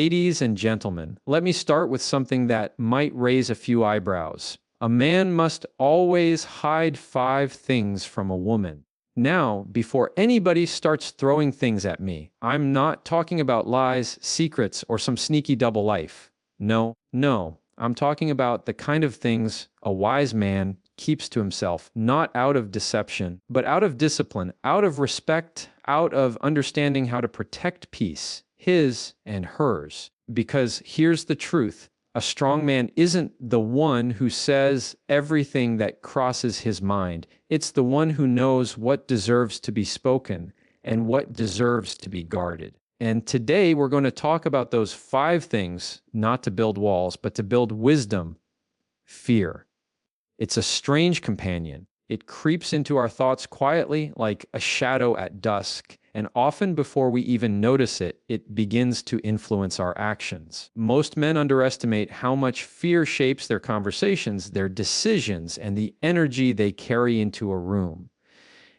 Ladies and gentlemen, let me start with something that might raise a few eyebrows. A man must always hide 5 things from a woman. Now, before anybody starts throwing things at me, I'm not talking about lies, secrets, or some sneaky double life. No, no, I'm talking about the kind of things a wise man keeps to himself, not out of deception, but out of discipline, out of respect, out of understanding how to protect peace, his and hers. Because here's the truth. A strong man isn't the one who says everything that crosses his mind. It's the one who knows what deserves to be spoken and what deserves to be guarded. And today we're going to talk about those 5 things, not to build walls, but to build wisdom. Fear. It's a strange companion. It creeps into our thoughts quietly like a shadow at dusk, and often before we even notice it, it begins to influence our actions. Most men underestimate how much fear shapes their conversations, their decisions, and the energy they carry into a room.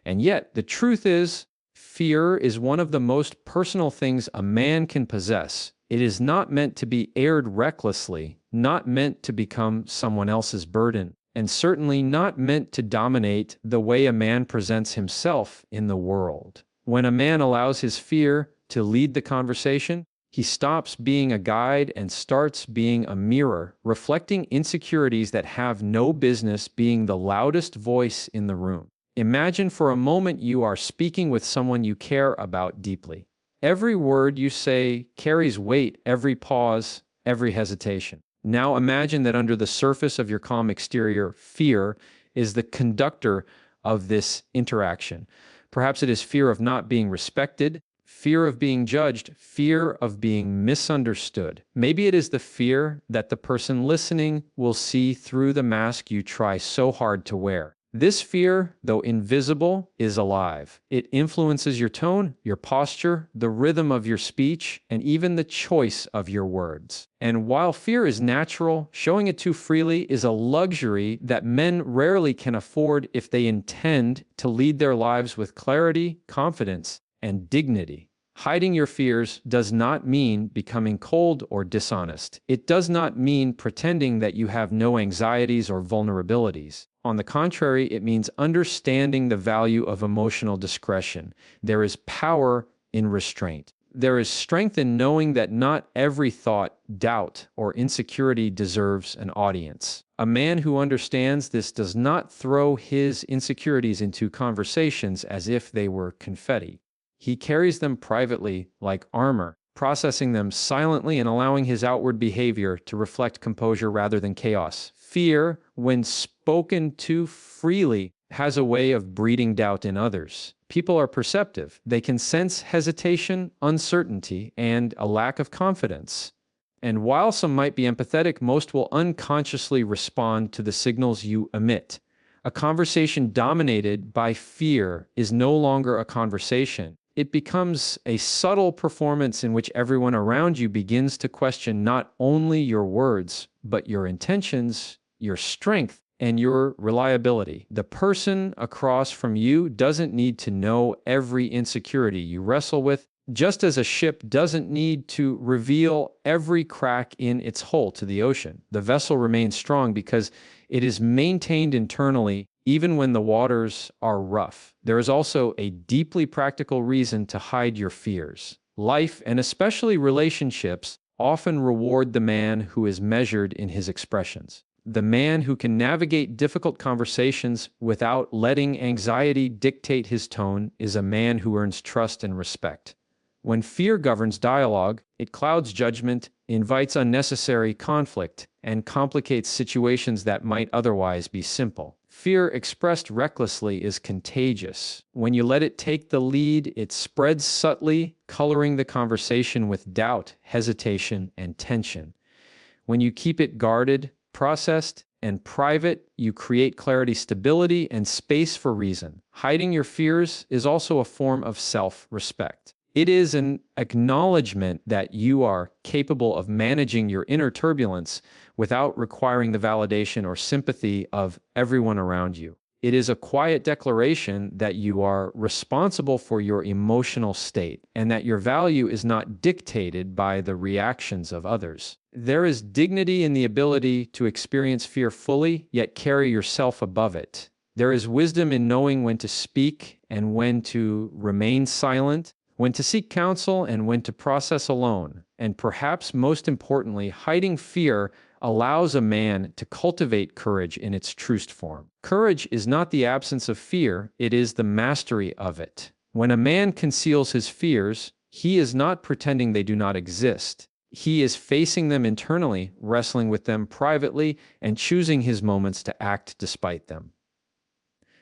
And yet, the truth is, fear is one of the most personal things a man can possess. It is not meant to be aired recklessly, not meant to become someone else's burden, and certainly not meant to dominate the way a man presents himself in the world. When a man allows his fear to lead the conversation, he stops being a guide and starts being a mirror, reflecting insecurities that have no business being the loudest voice in the room. Imagine for a moment you are speaking with someone you care about deeply. Every word you say carries weight, every pause, every hesitation. Now imagine that under the surface of your calm exterior, fear is the conductor of this interaction. Perhaps it is fear of not being respected, fear of being judged, fear of being misunderstood. Maybe it is the fear that the person listening will see through the mask you try so hard to wear. This fear, though invisible, is alive. It influences your tone, your posture, the rhythm of your speech, and even the choice of your words. And while fear is natural, showing it too freely is a luxury that men rarely can afford if they intend to lead their lives with clarity, confidence, and dignity. Hiding your fears does not mean becoming cold or dishonest. It does not mean pretending that you have no anxieties or vulnerabilities. On the contrary, it means understanding the value of emotional discretion. There is power in restraint. There is strength in knowing that not every thought, doubt, or insecurity deserves an audience. A man who understands this does not throw his insecurities into conversations as if they were confetti. He carries them privately like armor, processing them silently and allowing his outward behavior to reflect composure rather than chaos. Fear, when spoken too freely, has a way of breeding doubt in others. People are perceptive. They can sense hesitation, uncertainty, and a lack of confidence. And while some might be empathetic, most will unconsciously respond to the signals you emit. A conversation dominated by fear is no longer a conversation. It becomes a subtle performance in which everyone around you begins to question not only your words, but your intentions, your strength, and your reliability. The person across from you doesn't need to know every insecurity you wrestle with, just as a ship doesn't need to reveal every crack in its hull to the ocean. The vessel remains strong because it is maintained internally even when the waters are rough. There is also a deeply practical reason to hide your fears. Life, and especially relationships, often reward the man who is measured in his expressions. The man who can navigate difficult conversations without letting anxiety dictate his tone is a man who earns trust and respect. When fear governs dialogue, it clouds judgment, invites unnecessary conflict, and complicates situations that might otherwise be simple. Fear expressed recklessly is contagious. When you let it take the lead, it spreads subtly, coloring the conversation with doubt, hesitation, and tension. When you keep it guarded, processed, and private, you create clarity, stability, and space for reason. Hiding your fears is also a form of self-respect. It is an acknowledgement that you are capable of managing your inner turbulence without requiring the validation or sympathy of everyone around you. It is a quiet declaration that you are responsible for your emotional state and that your value is not dictated by the reactions of others. There is dignity in the ability to experience fear fully, yet carry yourself above it. There is wisdom in knowing when to speak and when to remain silent, when to seek counsel and when to process alone. And perhaps most importantly, hiding fear allows a man to cultivate courage in its truest form. Courage is not the absence of fear, it is the mastery of it. When a man conceals his fears, he is not pretending they do not exist. He is facing them internally, wrestling with them privately, and choosing his moments to act despite them.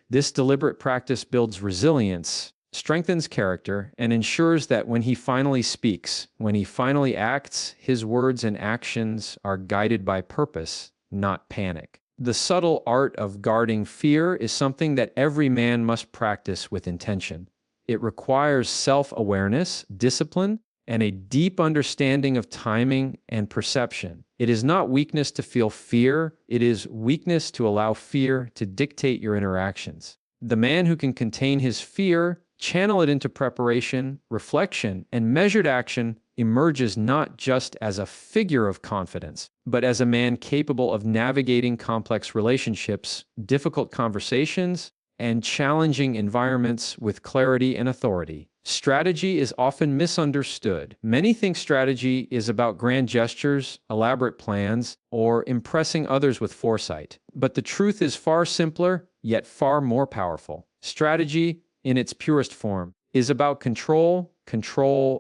This deliberate practice builds resilience, strengthens character, and ensures that when he finally speaks, when he finally acts, his words and actions are guided by purpose, not panic. The subtle art of guarding fear is something that every man must practice with intention. It requires self-awareness, discipline, and a deep understanding of timing and perception. It is not weakness to feel fear, it is weakness to allow fear to dictate your interactions. The man who can contain his fear, channel it into preparation, reflection, and measured action emerges not just as a figure of confidence, but as a man capable of navigating complex relationships, difficult conversations, and challenging environments with clarity and authority. Strategy is often misunderstood. Many think strategy is about grand gestures, elaborate plans, or impressing others with foresight. But the truth is far simpler, yet far more powerful. Strategy, in its purest form, is about control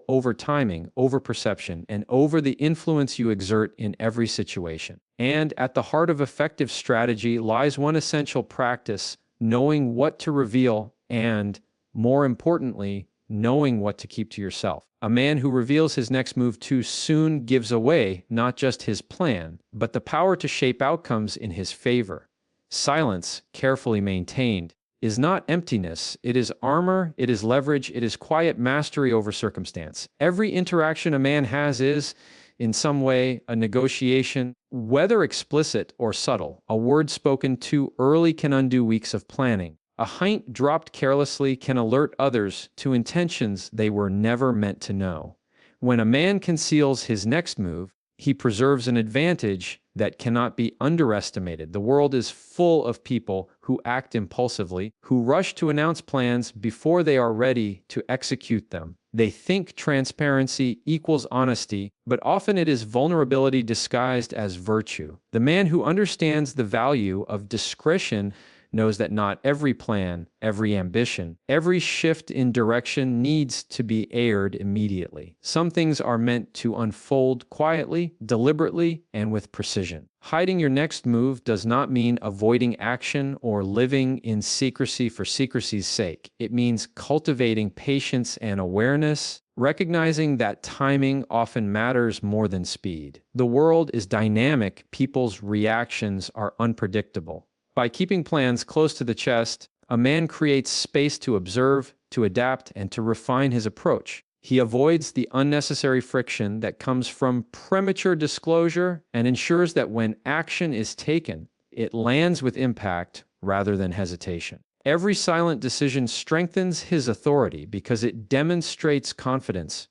over timing, over perception, and over the influence you exert in every situation. And at the heart of effective strategy lies one essential practice: knowing what to reveal and, more importantly, knowing what to keep to yourself. A man who reveals his next move too soon gives away not just his plan, but the power to shape outcomes in his favor. Silence, carefully maintained, is not emptiness, it is armor, it is leverage, it is quiet mastery over circumstance. Every interaction a man has is, in some way, a negotiation, whether explicit or subtle. A word spoken too early can undo weeks of planning. A hint dropped carelessly can alert others to intentions they were never meant to know. When a man conceals his next move, he preserves an advantage that cannot be underestimated. The world is full of people who act impulsively, who rush to announce plans before they are ready to execute them. They think transparency equals honesty, but often it is vulnerability disguised as virtue. The man who understands the value of discretion knows that not every plan, every ambition, every shift in direction needs to be aired immediately. Some things are meant to unfold quietly, deliberately, and with precision. Hiding your next move does not mean avoiding action or living in secrecy for secrecy's sake. It means cultivating patience and awareness, recognizing that timing often matters more than speed. The world is dynamic, people's reactions are unpredictable. By keeping plans close to the chest, a man creates space to observe, to adapt, and to refine his approach. He avoids the unnecessary friction that comes from premature disclosure and ensures that when action is taken, it lands with impact rather than hesitation. Every silent decision strengthens his authority because it demonstrates confidence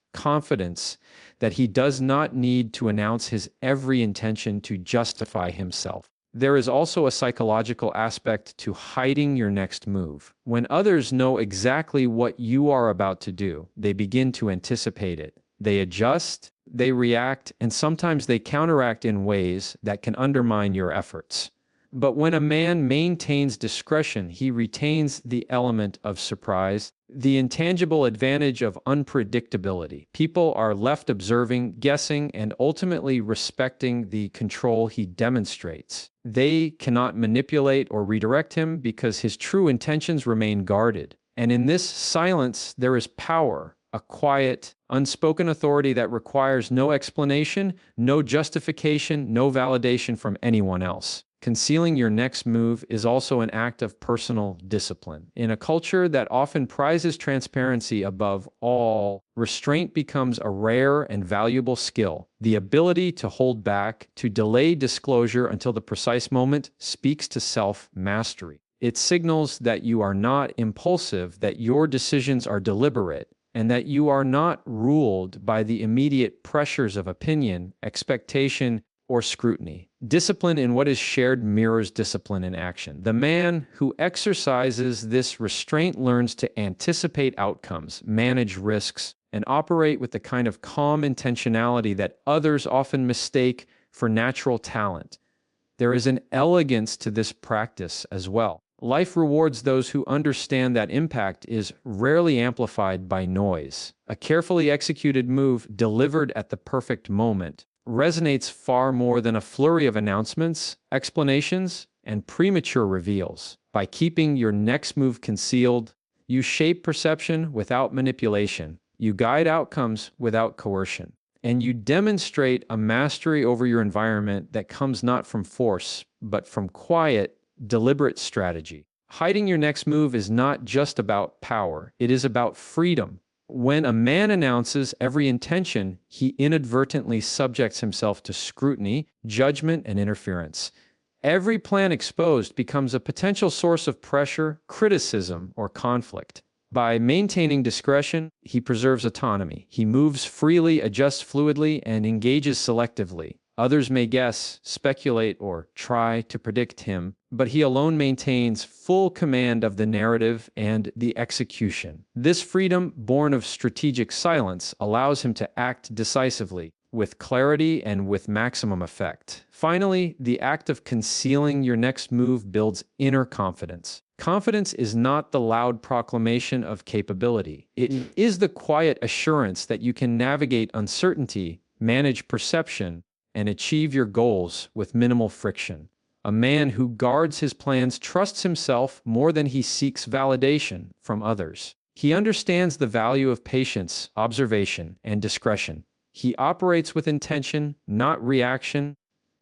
that he does not need to announce his every intention to justify himself. There is also a psychological aspect to hiding your next move. When others know exactly what you are about to do, they begin to anticipate it. They adjust, they react, and sometimes they counteract in ways that can undermine your efforts. But when a man maintains discretion, he retains the element of surprise, the intangible advantage of unpredictability. People are left observing, guessing, and ultimately respecting the control he demonstrates. They cannot manipulate or redirect him because his true intentions remain guarded. And in this silence, there is power, a quiet, unspoken authority that requires no explanation, no justification, no validation from anyone else. Concealing your next move is also an act of personal discipline. In a culture that often prizes transparency above all, restraint becomes a rare and valuable skill. The ability to hold back, to delay disclosure until the precise moment, speaks to self-mastery. It signals that you are not impulsive, that your decisions are deliberate, and that you are not ruled by the immediate pressures of opinion, expectation, or scrutiny. Discipline in what is shared mirrors discipline in action. The man who exercises this restraint learns to anticipate outcomes, manage risks, and operate with the kind of calm intentionality that others often mistake for natural talent. There is an elegance to this practice as well. Life rewards those who understand that impact is rarely amplified by noise. A carefully executed move delivered at the perfect moment resonates far more than a flurry of announcements, explanations, and premature reveals. By keeping your next move concealed, you shape perception without manipulation. You guide outcomes without coercion. And you demonstrate a mastery over your environment that comes not from force, but from quiet, deliberate strategy. Hiding your next move is not just about power, it is about freedom. When a man announces every intention, he inadvertently subjects himself to scrutiny, judgment, and interference. Every plan exposed becomes a potential source of pressure, criticism, or conflict. By maintaining discretion, he preserves autonomy. He moves freely, adjusts fluidly, and engages selectively. Others may guess, speculate, or try to predict him, but he alone maintains full command of the narrative and the execution. This freedom, born of strategic silence, allows him to act decisively, with clarity and with maximum effect. Finally, the act of concealing your next move builds inner confidence. Confidence is not the loud proclamation of capability. It is the quiet assurance that you can navigate uncertainty, manage perception, and achieve your goals with minimal friction. A man who guards his plans trusts himself more than he seeks validation from others. He understands the value of patience, observation, and discretion. He operates with intention, not reaction,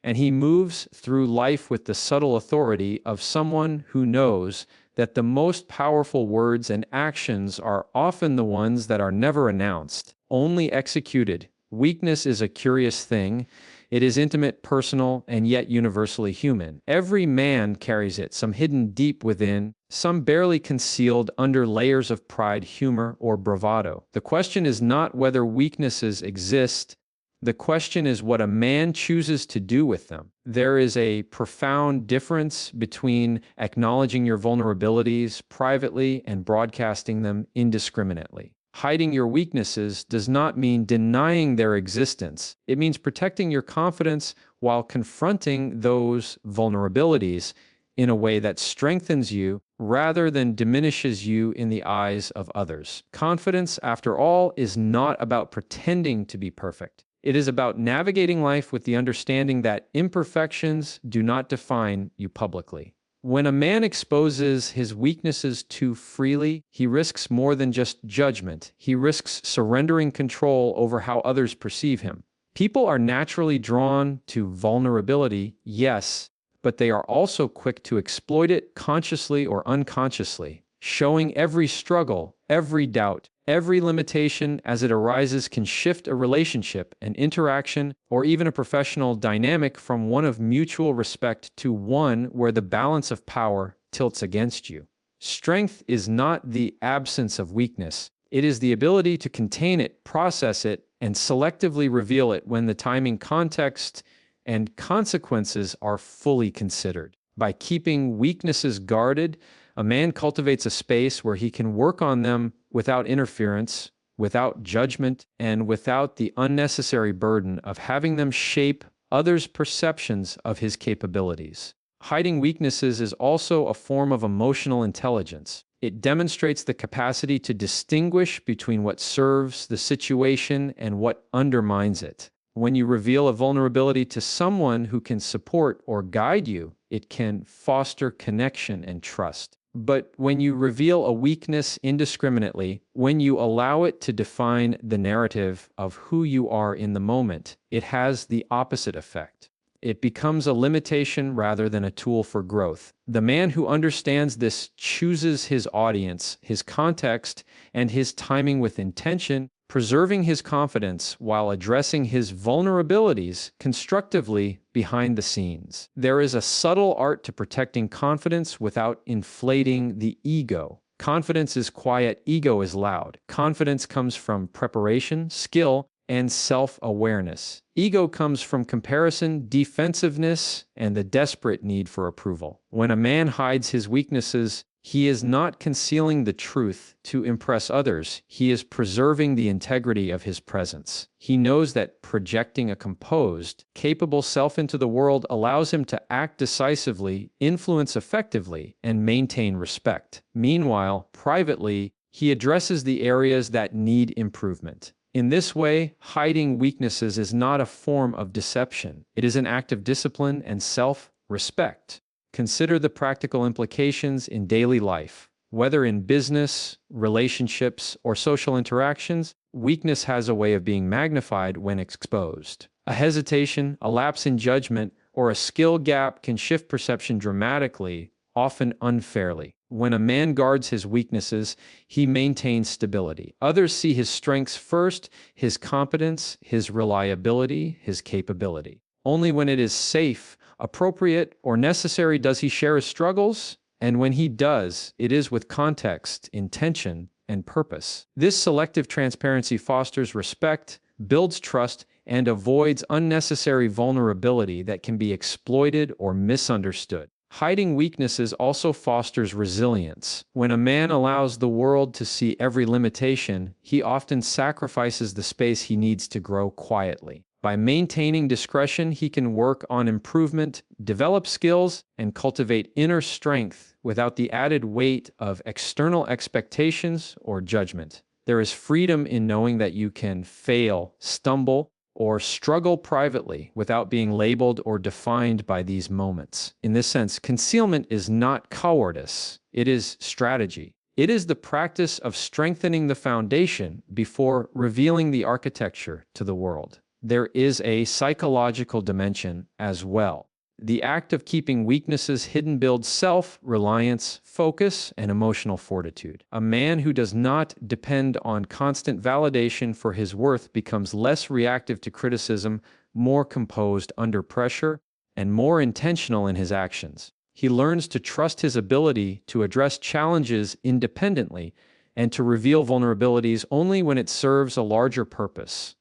and he moves through life with the subtle authority of someone who knows that the most powerful words and actions are often the ones that are never announced, only executed. Weakness is a curious thing. It is intimate, personal, and yet universally human. Every man carries it, some hidden deep within, some barely concealed under layers of pride, humor, or bravado. The question is not whether weaknesses exist. The question is what a man chooses to do with them. There is a profound difference between acknowledging your vulnerabilities privately and broadcasting them indiscriminately. Hiding your weaknesses does not mean denying their existence. It means protecting your confidence while confronting those vulnerabilities in a way that strengthens you rather than diminishes you in the eyes of others. Confidence, after all, is not about pretending to be perfect. It is about navigating life with the understanding that imperfections do not define you publicly. When a man exposes his weaknesses too freely, he risks more than just judgment. He risks surrendering control over how others perceive him. People are naturally drawn to vulnerability, yes, but they are also quick to exploit it consciously or unconsciously. Showing every struggle, every doubt, every limitation as it arises can shift a relationship, an interaction, or even a professional dynamic from one of mutual respect to one where the balance of power tilts against you. Strength is not the absence of weakness. It is the ability to contain it, process it, and selectively reveal it when the timing, context, and consequences are fully considered. By keeping weaknesses guarded, a man cultivates a space where he can work on them without interference, without judgment, and without the unnecessary burden of having them shape others' perceptions of his capabilities. Hiding weaknesses is also a form of emotional intelligence. It demonstrates the capacity to distinguish between what serves the situation and what undermines it. When you reveal a vulnerability to someone who can support or guide you, it can foster connection and trust. But when you reveal a weakness indiscriminately, when you allow it to define the narrative of who you are in the moment, it has the opposite effect. It becomes a limitation rather than a tool for growth. The man who understands this chooses his audience, his context, and his timing with intention, preserving his confidence while addressing his vulnerabilities constructively behind the scenes. There is a subtle art to protecting confidence without inflating the ego. Confidence is quiet, ego is loud. Confidence comes from preparation, skill, and self-awareness. Ego comes from comparison, defensiveness, and the desperate need for approval. When a man hides his weaknesses, he is not concealing the truth to impress others. He is preserving the integrity of his presence. He knows that projecting a composed, capable self into the world allows him to act decisively, influence effectively, and maintain respect. Meanwhile, privately, he addresses the areas that need improvement. In this way, hiding weaknesses is not a form of deception. It is an act of discipline and self-respect. Consider the practical implications in daily life. Whether in business, relationships, or social interactions, weakness has a way of being magnified when exposed. A hesitation, a lapse in judgment, or a skill gap can shift perception dramatically, often unfairly. When a man guards his weaknesses, he maintains stability. Others see his strengths first, his competence, his reliability, his capability. Only when it is safe, appropriate, or necessary does he share his struggles, and when he does, it is with context, intention, and purpose. This selective transparency fosters respect, builds trust, and avoids unnecessary vulnerability that can be exploited or misunderstood. Hiding weaknesses also fosters resilience. When a man allows the world to see every limitation, he often sacrifices the space he needs to grow quietly. By maintaining discretion, he can work on improvement, develop skills, and cultivate inner strength without the added weight of external expectations or judgment. There is freedom in knowing that you can fail, stumble, or struggle privately without being labeled or defined by these moments. In this sense, concealment is not cowardice, it is strategy. It is the practice of strengthening the foundation before revealing the architecture to the world. There is a psychological dimension as well. The act of keeping weaknesses hidden builds self-reliance, focus, and emotional fortitude. A man who does not depend on constant validation for his worth becomes less reactive to criticism, more composed under pressure, and more intentional in his actions. He learns to trust his ability to address challenges independently and to reveal vulnerabilities only when it serves a larger purpose: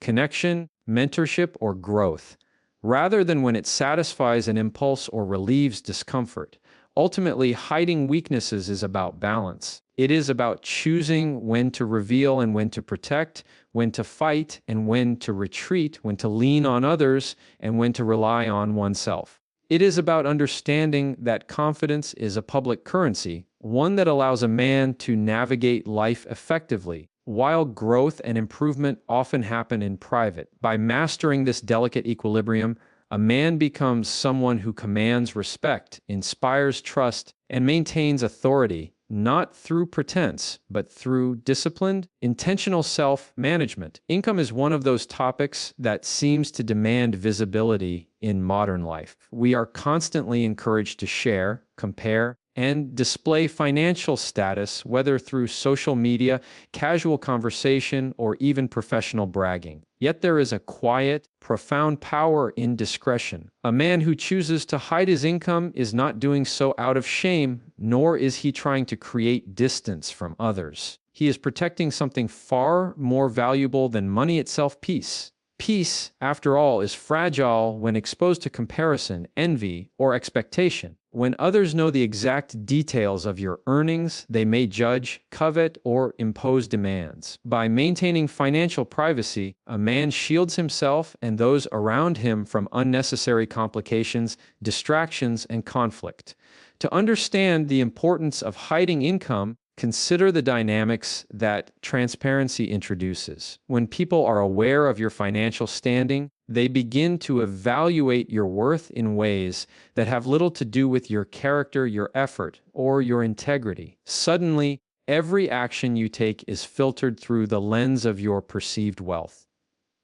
connection, mentorship, or growth, rather than when it satisfies an impulse or relieves discomfort. Ultimately, hiding weaknesses is about balance. It is about choosing when to reveal and when to protect, when to fight and when to retreat, when to lean on others and when to rely on oneself. It is about understanding that confidence is a public currency, one that allows a man to navigate life effectively, while growth and improvement often happen in private. By mastering this delicate equilibrium, a man becomes someone who commands respect, inspires trust, and maintains authority, not through pretense, but through disciplined, intentional self-management. Income is one of those topics that seems to demand visibility in modern life. We are constantly encouraged to share, compare, and display financial status, whether through social media, casual conversation, or even professional bragging. Yet there is a quiet, profound power in discretion. A man who chooses to hide his income is not doing so out of shame, nor is he trying to create distance from others. He is protecting something far more valuable than money itself: peace. Peace, after all, is fragile when exposed to comparison, envy, or expectation. When others know the exact details of your earnings, they may judge, covet, or impose demands. By maintaining financial privacy, a man shields himself and those around him from unnecessary complications, distractions, and conflict. To understand the importance of hiding income, consider the dynamics that transparency introduces. When people are aware of your financial standing, they begin to evaluate your worth in ways that have little to do with your character, your effort, or your integrity. Suddenly, every action you take is filtered through the lens of your perceived wealth.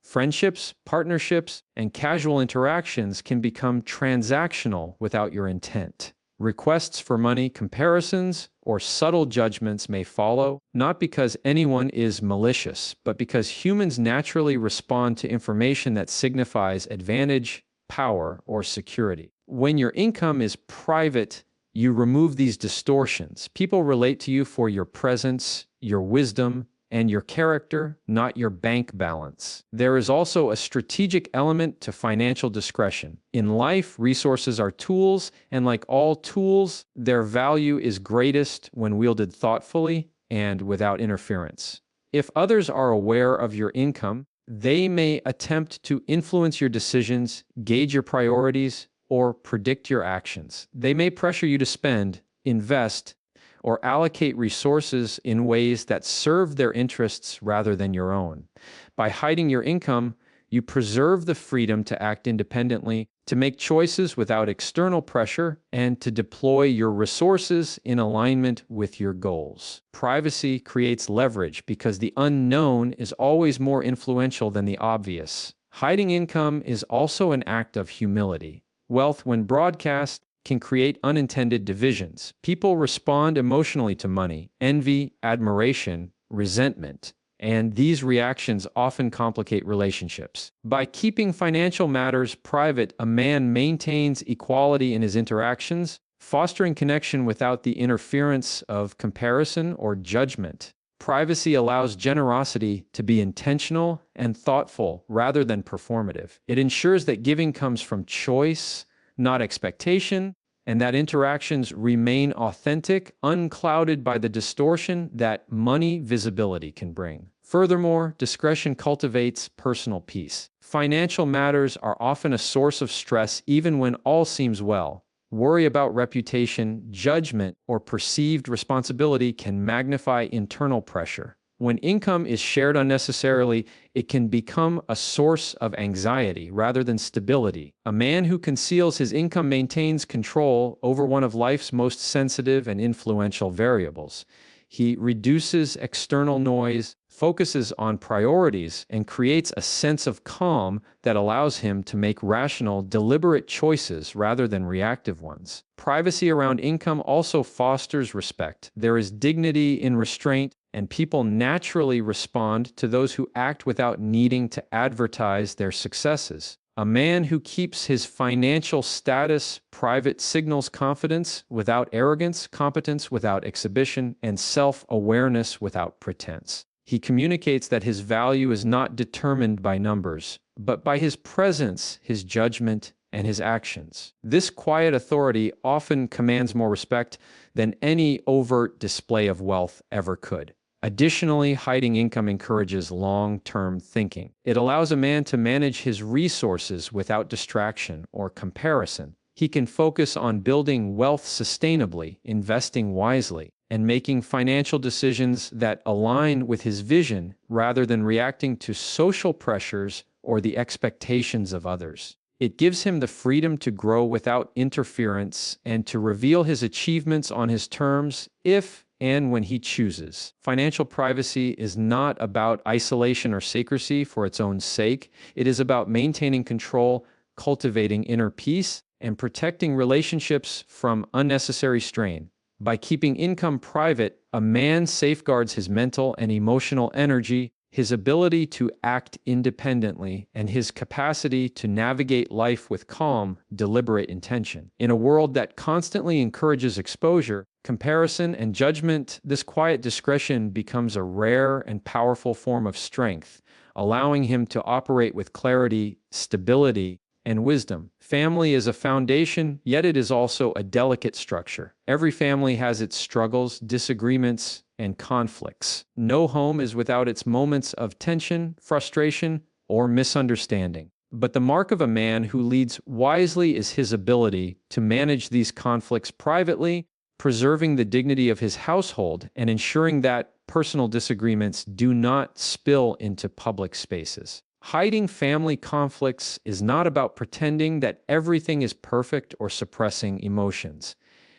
Friendships, partnerships, and casual interactions can become transactional without your intent. Requests for money, comparisons, or subtle judgments may follow, not because anyone is malicious, but because humans naturally respond to information that signifies advantage, power, or security. When your income is private, you remove these distortions. People relate to you for your presence, your wisdom, and your character, not your bank balance. There is also a strategic element to financial discretion. In life, resources are tools, and like all tools, their value is greatest when wielded thoughtfully and without interference. If others are aware of your income, they may attempt to influence your decisions, gauge your priorities, or predict your actions. They may pressure you to spend, invest, or allocate resources in ways that serve their interests rather than your own. By hiding your income, you preserve the freedom to act independently, to make choices without external pressure, and to deploy your resources in alignment with your goals. Privacy creates leverage because the unknown is always more influential than the obvious. Hiding income is also an act of humility. Wealth, when broadcast, can create unintended divisions. People respond emotionally to money, envy, admiration, resentment, and these reactions often complicate relationships. By keeping financial matters private, a man maintains equality in his interactions, fostering connection without the interference of comparison or judgment. Privacy allows generosity to be intentional and thoughtful rather than performative. It ensures that giving comes from choice, not expectation, and that interactions remain authentic, unclouded by the distortion that money visibility can bring. Furthermore, discretion cultivates personal peace. Financial matters are often a source of stress even when all seems well. Worry about reputation, judgment, or perceived responsibility can magnify internal pressure. When income is shared unnecessarily, it can become a source of anxiety rather than stability. A man who conceals his income maintains control over one of life's most sensitive and influential variables. He reduces external noise, focuses on priorities, and creates a sense of calm that allows him to make rational, deliberate choices rather than reactive ones. Privacy around income also fosters respect. There is dignity in restraint, and people naturally respond to those who act without needing to advertise their successes. A man who keeps his financial status private signals confidence without arrogance, competence without exhibition, and self-awareness without pretense. He communicates that his value is not determined by numbers, but by his presence, his judgment, and his actions. This quiet authority often commands more respect than any overt display of wealth ever could. Additionally, hiding income encourages long-term thinking. It allows a man to manage his resources without distraction or comparison. He can focus on building wealth sustainably, investing wisely, and making financial decisions that align with his vision rather than reacting to social pressures or the expectations of others. It gives him the freedom to grow without interference and to reveal his achievements on his terms if and when he chooses. Financial privacy is not about isolation or secrecy for its own sake. It is about maintaining control, cultivating inner peace, and protecting relationships from unnecessary strain. By keeping income private, a man safeguards his mental and emotional energy, his ability to act independently, and his capacity to navigate life with calm, deliberate intention. In a world that constantly encourages exposure, comparison, and judgment, this quiet discretion becomes a rare and powerful form of strength, allowing him to operate with clarity, stability, and wisdom. Family is a foundation, yet it is also a delicate structure. Every family has its struggles, disagreements, and conflicts. No home is without its moments of tension, frustration, or misunderstanding. But the mark of a man who leads wisely is his ability to manage these conflicts privately, preserving the dignity of his household and ensuring that personal disagreements do not spill into public spaces. Hiding family conflicts is not about pretending that everything is perfect or suppressing emotions.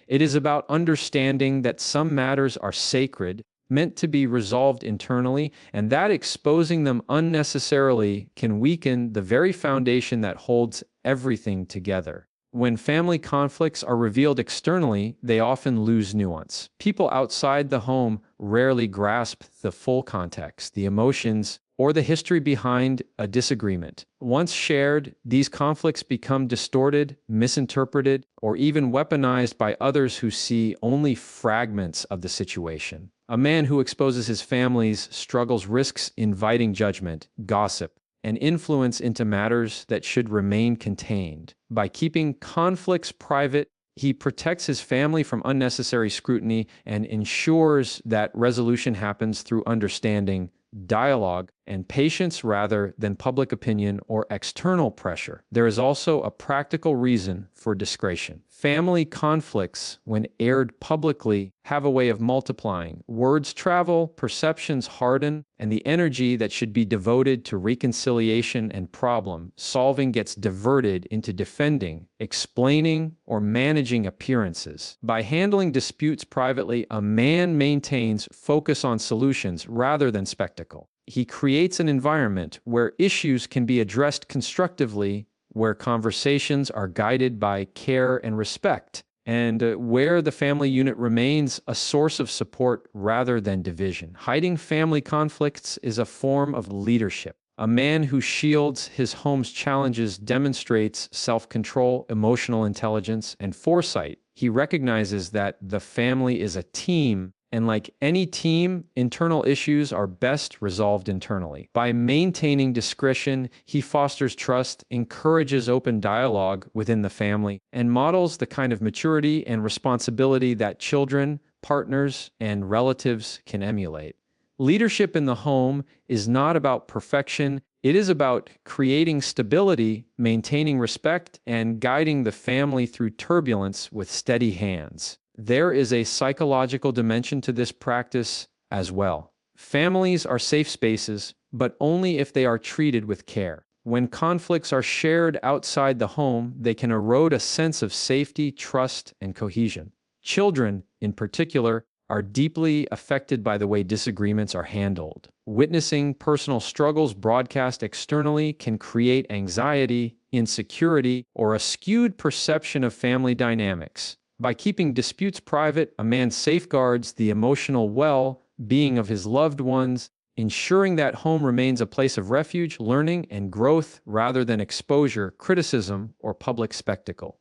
It is about understanding that some matters are sacred, meant to be resolved internally, and that exposing them unnecessarily can weaken the very foundation that holds everything together. When family conflicts are revealed externally, they often lose nuance. People outside the home rarely grasp the full context, the emotions, or the history behind a disagreement. Once shared, these conflicts become distorted, misinterpreted, or even weaponized by others who see only fragments of the situation. A man who exposes his family's struggles risks inviting judgment, gossip, and influence into matters that should remain contained. By keeping conflicts private, he protects his family from unnecessary scrutiny and ensures that resolution happens through understanding, dialogue, and patience rather than public opinion or external pressure. There is also a practical reason for discretion. Family conflicts, when aired publicly, have a way of multiplying. Words travel, perceptions harden, and the energy that should be devoted to reconciliation and problem solving gets diverted into defending, explaining, or managing appearances. By handling disputes privately, a man maintains focus on solutions rather than spectacle. He creates an environment where issues can be addressed constructively, where conversations are guided by care and respect, and where the family unit remains a source of support rather than division. Hiding family conflicts is a form of leadership. A man who shields his home's challenges demonstrates self-control, emotional intelligence, and foresight. He recognizes that the family is a team, and like any team, internal issues are best resolved internally. By maintaining discretion, he fosters trust, encourages open dialogue within the family, and models the kind of maturity and responsibility that children, partners, and relatives can emulate. Leadership in the home is not about perfection. It is about creating stability, maintaining respect, and guiding the family through turbulence with steady hands. There is a psychological dimension to this practice as well. Families are safe spaces, but only if they are treated with care. When conflicts are shared outside the home, they can erode a sense of safety, trust, and cohesion. Children, in particular, are deeply affected by the way disagreements are handled. Witnessing personal struggles broadcast externally can create anxiety, insecurity, or a skewed perception of family dynamics. By keeping disputes private, a man safeguards the emotional well-being of his loved ones, ensuring that home remains a place of refuge, learning, and growth rather than exposure, criticism, or public spectacle.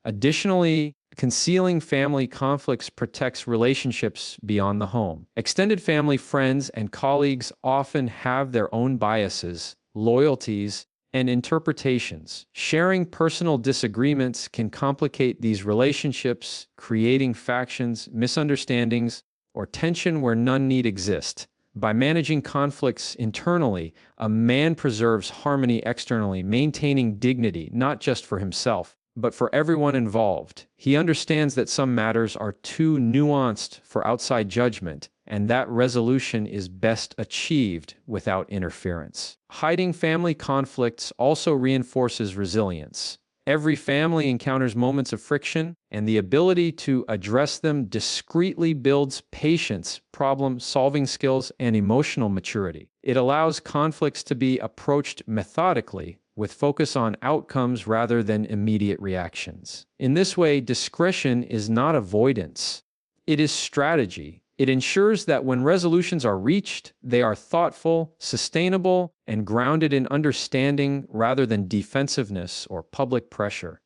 Additionally, concealing family conflicts protects relationships beyond the home. Extended family, friends, and colleagues often have their own biases, loyalties, and interpretations. Sharing personal disagreements can complicate these relationships, creating factions, misunderstandings, or tension where none need exist. By managing conflicts internally, a man preserves harmony externally, maintaining dignity not just for himself, but for everyone involved. He understands that some matters are too nuanced for outside judgment, and that resolution is best achieved without interference. Hiding family conflicts also reinforces resilience. Every family encounters moments of friction, and the ability to address them discreetly builds patience, problem-solving skills, and emotional maturity. It allows conflicts to be approached methodically, with focus on outcomes rather than immediate reactions. In this way, discretion is not avoidance. It is strategy. It ensures that when resolutions are reached, they are thoughtful, sustainable, and grounded in understanding rather than defensiveness or public pressure.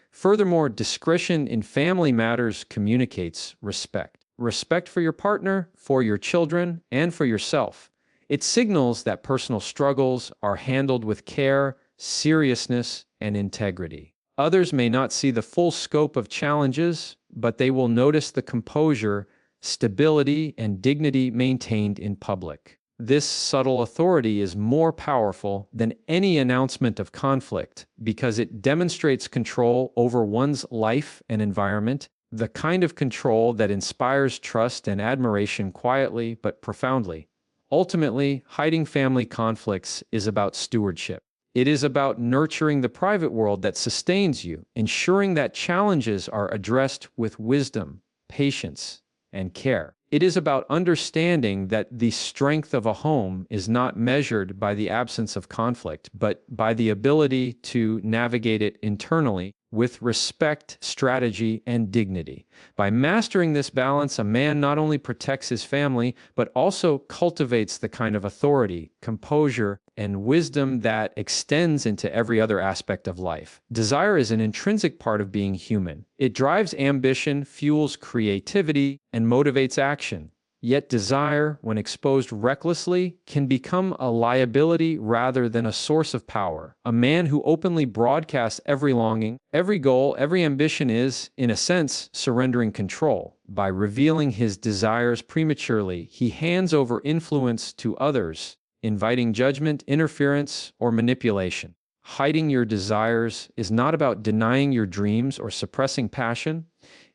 Furthermore, discretion in family matters communicates respect. Respect for your partner, for your children, and for yourself. It signals that personal struggles are handled with care, seriousness, and integrity. Others may not see the full scope of challenges, but they will notice the composure, stability, and dignity maintained in public. This subtle authority is more powerful than any announcement of conflict because it demonstrates control over one's life and environment, the kind of control that inspires trust and admiration quietly but profoundly. Ultimately, hiding family conflicts is about stewardship. It is about nurturing the private world that sustains you, ensuring that challenges are addressed with wisdom, patience, and care. It is about understanding that the strength of a home is not measured by the absence of conflict, but by the ability to navigate it internally with respect, strategy, and dignity. By mastering this balance, a man not only protects his family, but also cultivates the kind of authority, composure, and wisdom that extends into every other aspect of life. Desire is an intrinsic part of being human. It drives ambition, fuels creativity, and motivates action. Yet desire, when exposed recklessly, can become a liability rather than a source of power. A man who openly broadcasts every longing, every goal, every ambition is, in a sense, surrendering control. By revealing his desires prematurely, he hands over influence to others, inviting judgment, interference, or manipulation. Hiding your desires is not about denying your dreams or suppressing passion.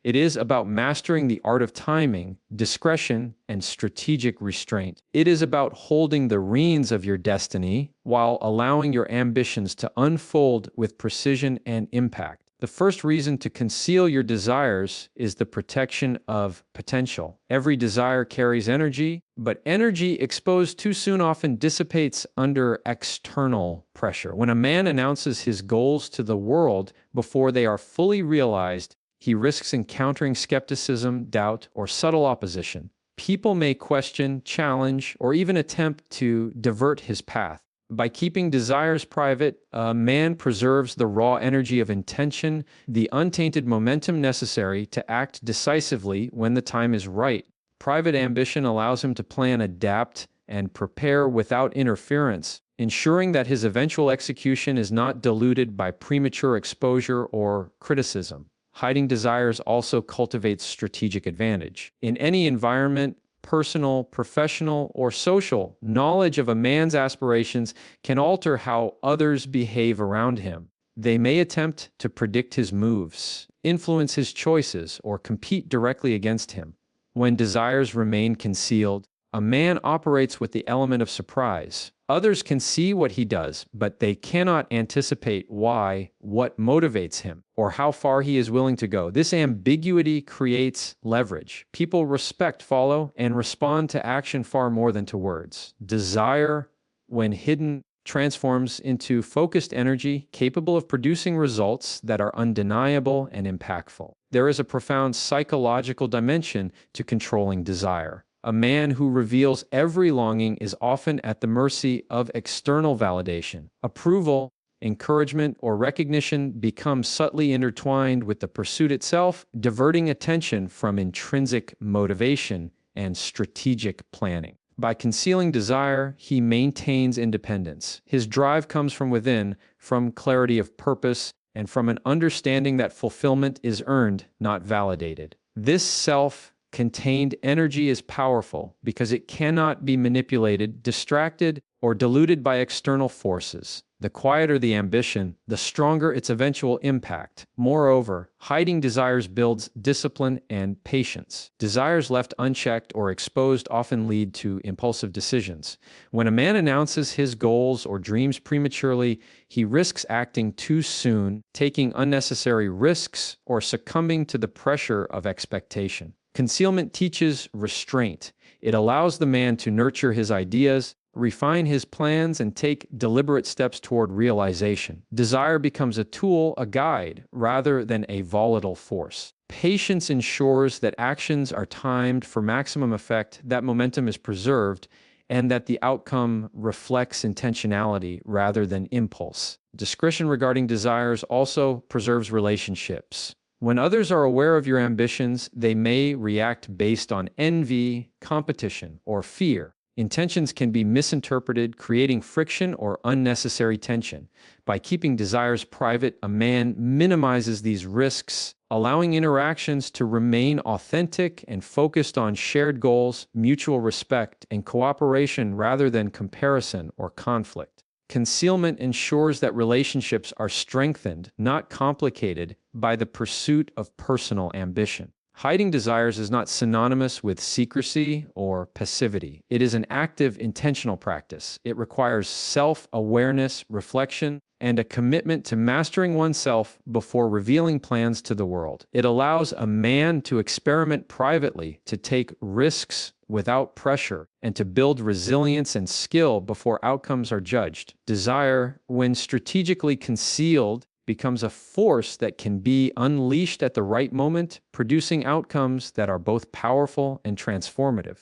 It is about mastering the art of timing, discretion, and strategic restraint. It is about holding the reins of your destiny while allowing your ambitions to unfold with precision and impact. The first reason to conceal your desires is the protection of potential. Every desire carries energy, but energy exposed too soon often dissipates under external pressure. When a man announces his goals to the world before they are fully realized, he risks encountering skepticism, doubt, or subtle opposition. People may question, challenge, or even attempt to divert his path. By keeping desires private, a man preserves the raw energy of intention, the untainted momentum necessary to act decisively when the time is right. Private ambition allows him to plan, adapt, and prepare without interference, ensuring that his eventual execution is not diluted by premature exposure or criticism. Hiding desires also cultivates strategic advantage. In any environment, personal, professional, or social, knowledge of a man's aspirations can alter how others behave around him. They may attempt to predict his moves, influence his choices, or compete directly against him. When desires remain concealed, a man operates with the element of surprise. Others can see what he does, but they cannot anticipate why, what motivates him, or how far he is willing to go. This ambiguity creates leverage. People respect, follow, and respond to action far more than to words. Desire, when hidden, transforms into focused energy capable of producing results that are undeniable and impactful. There is a profound psychological dimension to controlling desire. A man who reveals every longing is often at the mercy of external validation. Approval, encouragement, or recognition become subtly intertwined with the pursuit itself, diverting attention from intrinsic motivation and strategic planning. By concealing desire, he maintains independence. His drive comes from within, from clarity of purpose, and from an understanding that fulfillment is earned, not validated. This self-contained energy is powerful because it cannot be manipulated, distracted, or diluted by external forces. The quieter the ambition, the stronger its eventual impact. Moreover, hiding desires builds discipline and patience. Desires left unchecked or exposed often lead to impulsive decisions. When a man announces his goals or dreams prematurely, he risks acting too soon, taking unnecessary risks, or succumbing to the pressure of expectation. Concealment teaches restraint. It allows the man to nurture his ideas, refine his plans, and take deliberate steps toward realization. Desire becomes a tool, a guide, rather than a volatile force. Patience ensures that actions are timed for maximum effect, that momentum is preserved, and that the outcome reflects intentionality rather than impulse. Discretion regarding desires also preserves relationships. When others are aware of your ambitions, they may react based on envy, competition, or fear. Intentions can be misinterpreted, creating friction or unnecessary tension. By keeping desires private, a man minimizes these risks, allowing interactions to remain authentic and focused on shared goals, mutual respect, and cooperation rather than comparison or conflict. Concealment ensures that relationships are strengthened, not complicated, by the pursuit of personal ambition. Hiding desires is not synonymous with secrecy or passivity. It is an active, intentional practice. It requires self-awareness, reflection, and a commitment to mastering oneself before revealing plans to the world. It allows a man to experiment privately, to take risks without pressure, and to build resilience and skill before outcomes are judged. Desire, when strategically concealed, becomes a force that can be unleashed at the right moment, producing outcomes that are both powerful and transformative.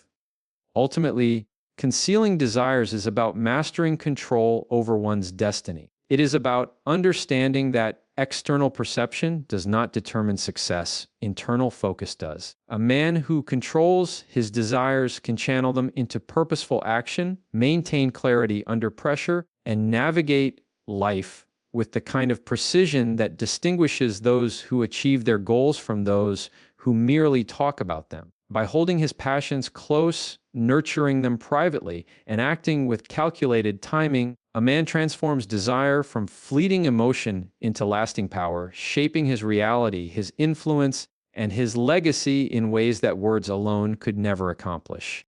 Ultimately, concealing desires is about mastering control over one's destiny. It is about understanding that external perception does not determine success, internal focus does. A man who controls his desires can channel them into purposeful action, maintain clarity under pressure, and navigate life with the kind of precision that distinguishes those who achieve their goals from those who merely talk about them. By holding his passions close, nurturing them privately, and acting with calculated timing, a man transforms desire from fleeting emotion into lasting power, shaping his reality, his influence, and his legacy in ways that words alone could never accomplish.